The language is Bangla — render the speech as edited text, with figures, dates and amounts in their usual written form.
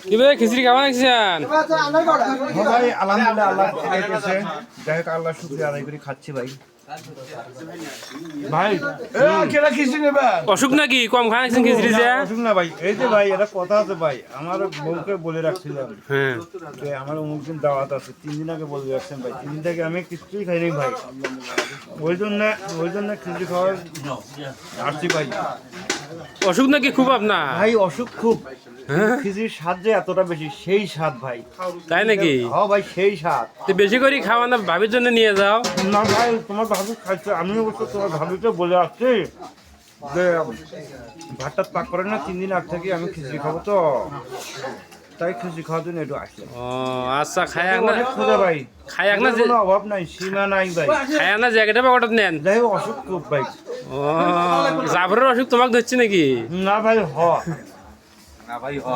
কি ভাই খিচুড়ি কেমন লাগছেন? ভাই আলহামদুলিল্লাহ আল্লাহ খাইতেছে, যাই হোক আল্লাহ শুকরিয়া আদায় করে খাচ্ছি ভাই। ভাই কেনা খিচুড়ি নেবেন? অসুখ নাকি কম খান খিচুড়ি যে? অসুখ না ভাই, এই যে ভাই এটা কথা আছে ভাই, আমার বউকে বলে রাখছিলাম হ্যাঁ যে আমার অমুক দিন দাওয়াত আছে, 3 দিন আগে বলে রাখছেন ভাই, 3 দিন থেকে আমি কিছুই খাইনি ভাই, ওই জন্য খিচুড়ি খাওয়ার আসছি ভাই। অসুখ নাকি খুব আপনার? ভাই অসুখ খুব, হ্যাঁ খিচুড়ির স্বাদ যে এতটা বেশি, সেই স্বাদ ভাই। তাই নাকি? হ্যাঁ ভাই সেই স্বাদ। তো বেশি করে খাওয়া না, ভাবির জন্য নিয়ে যাও। না ভাই তোমার ভাবি খাইছে, আমি অবশ্য তোমার ভাবিকে বলে আসছি যে ভাতটা পাক করে না, 3 দিন আগ থেকে আমি খিচুড়ি খাবো, তো তাই খিচুড়ি খাওয়ার জন্য একটু আসলাম। ও আচ্ছা, খায় না অনেক ক্ষুধা ভাই, খায় না কোনো অভাব নাই, সীমা নাই ভাই। খায় না জ্যাকেটে বা অর্ডার নেন? যাই হোক অসুখ খুব ভাই। ও জাফরের অসুখ তোমাকে ধরছে নাকি? না ভাই হ না ভাই